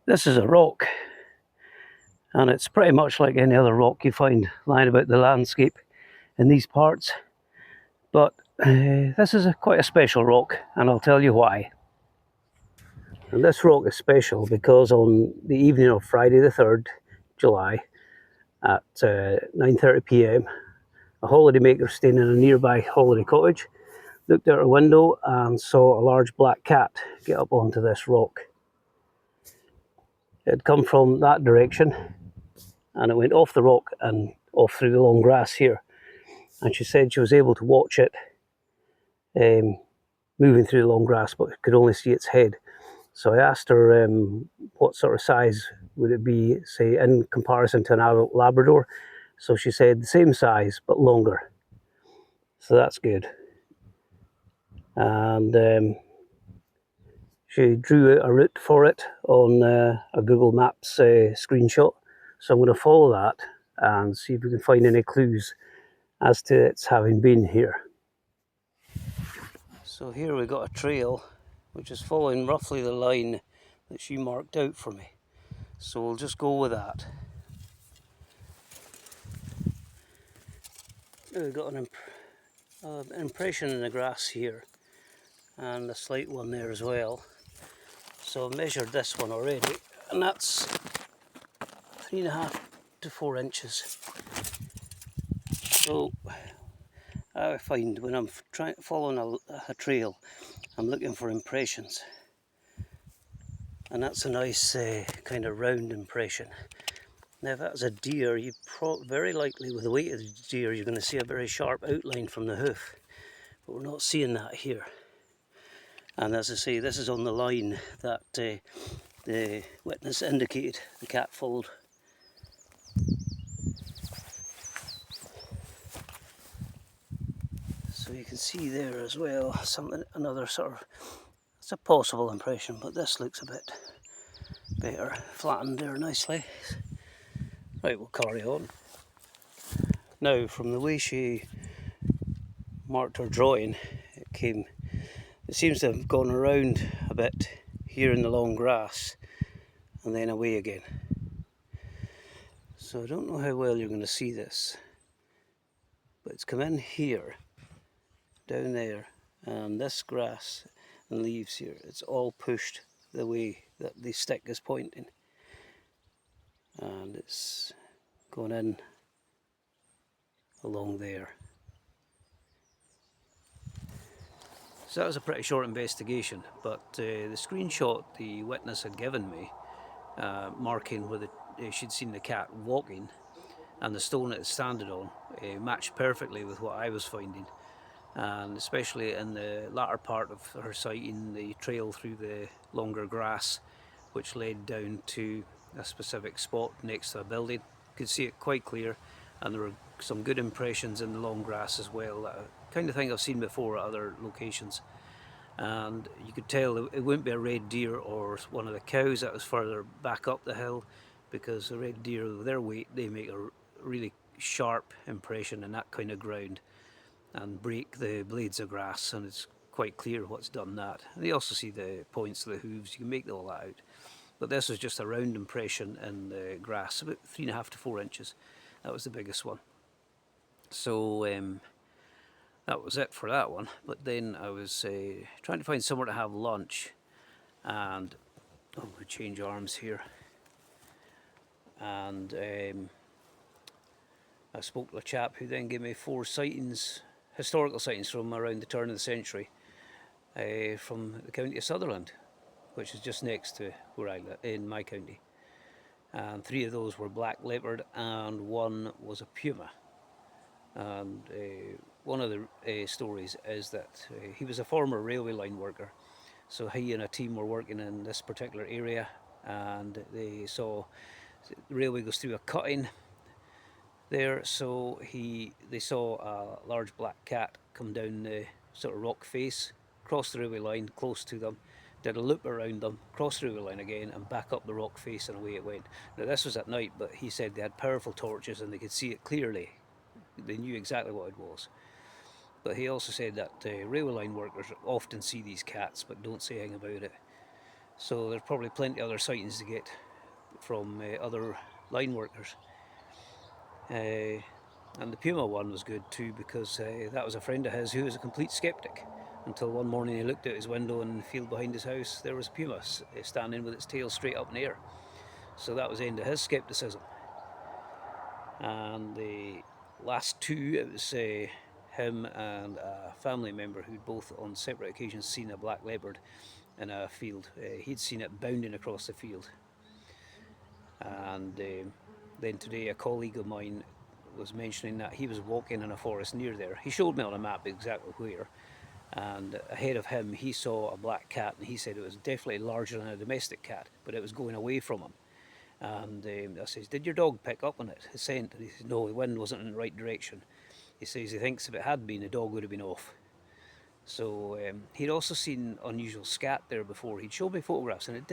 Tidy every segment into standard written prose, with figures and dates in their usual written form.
This is a rock, and it's pretty much like any other rock you find lying about the landscape in these parts, but this is quite a special rock, and I'll tell you why. And this rock is special because on the evening of Friday the 3rd July at 9:30 p.m, a holidaymaker staying in a nearby holiday cottage looked out her window and saw a large black cat get up onto this rock. It had come from that direction, and it went off the rock and off through the long grass here. And she said she was able to watch it moving through the long grass, but could only see its head. So I asked her what sort of size would it be, say, in comparison to an adult Labrador. So she said the same size, but longer. So that's good. And she drew out a route for it on a Google Maps screenshot. So I'm going to follow that and see if we can find any clues as to its having been here. So here we got a trail which is following roughly the line that she marked out for me. So we'll just go with that. We've got an impression in the grass here and a slight one there as well. So I've measured this one already, and that's 3.5 to 4 inches. So I find when I'm following a trail, I'm looking for impressions, and that's a nice kind of round impression. Now if that's a deer, you very likely with the weight of the deer you're going to see a very sharp outline from the hoof, but we're not seeing that here. And as I say, this is on the line that the witness indicated the cat followed. So you can see there as well another sort of, it's a possible impression, but this looks a bit better, flattened there nicely. Right, we'll carry on. Now from the way she marked her drawing, it seems to have gone around a bit here in the long grass and then away again. So I don't know how well you're going to see this, but it's come in here, down there, and this grass and leaves here, it's all pushed the way that the stick is pointing, and it's going in along there. So that was a pretty short investigation, but the screenshot the witness had given me, marking where she'd seen the cat walking, and the stone it standing on matched perfectly with what I was finding, and especially in the latter part of her sighting, the trail through the longer grass which led down to a specific spot next to a building. Could see it quite clear, and there were some good impressions in the long grass as well, that kind of thing I've seen before at other locations. And you could tell it wouldn't be a red deer or one of the cows that was further back up the hill, because the red deer with their weight, they make a really sharp impression in that kind of ground and break the blades of grass, and it's quite clear what's done that. And you also see the points of the hooves, you can make all that out. But this was just a round impression in the grass, about 3.5 to 4 inches. That was the biggest one. So that was it for that one. But then I was trying to find somewhere to have lunch, and we change arms here. And I spoke to a chap who then gave me 4 sightings, historical sightings from around the turn of the century, from the county of Sutherland, which is just next to where I live, in my county. And 3 of those were black leopard, and 1 was a puma. And one of the stories is that he was a former railway line worker, so he and a team were working in this particular area, and they saw the railway goes through a cutting there, so they saw a large black cat come down the sort of rock face, cross the railway line close to them, did a loop around them, crossed the railway line again, and back up the rock face, and away it went. Now this was at night, but he said they had powerful torches and they could see it clearly. They knew exactly what it was. But he also said that railway line workers often see these cats but don't say anything about it. So there's probably plenty other sightings to get from other line workers. And the puma one was good too, because that was a friend of his who was a complete skeptic until one morning he looked out his window and in the field behind his house there was a puma standing with its tail straight up in the air. So that was the end of his skepticism. And the last two, it was him and a family member who'd both on separate occasions seen a black leopard in a field. He'd seen it bounding across the field. And then today a colleague of mine was mentioning that he was walking in a forest near there. He showed me on a map exactly where, and ahead of him he saw a black cat, and he said it was definitely larger than a domestic cat, but it was going away from him. And I says, "Did your dog pick up on it, his scent?" And he says, "No, the wind wasn't in the right direction." He says he thinks if it had been, the dog would have been off. So he'd also seen unusual scat there before. He'd showed me photographs, and it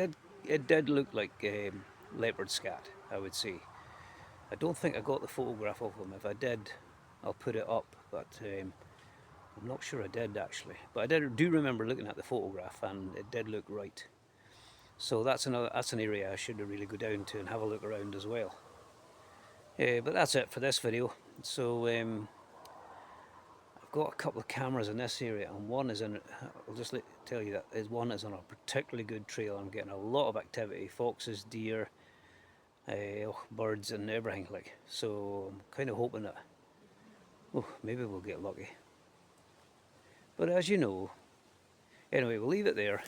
did look like leopard scat, I would say. I don't think I got the photograph of him. If I did, I'll put it up, but I'm not sure I did actually. But do remember looking at the photograph, and it did look right. So that's an area I should really go down to and have a look around as well. But that's it for this video. So I've got a couple of cameras in this area, and one is in. I'll just tell you that one is on a particularly good trail. I'm getting a lot of activity: foxes, deer, birds, and everything. So I'm kind of hoping that maybe we'll get lucky. But as you know, anyway, we'll leave it there.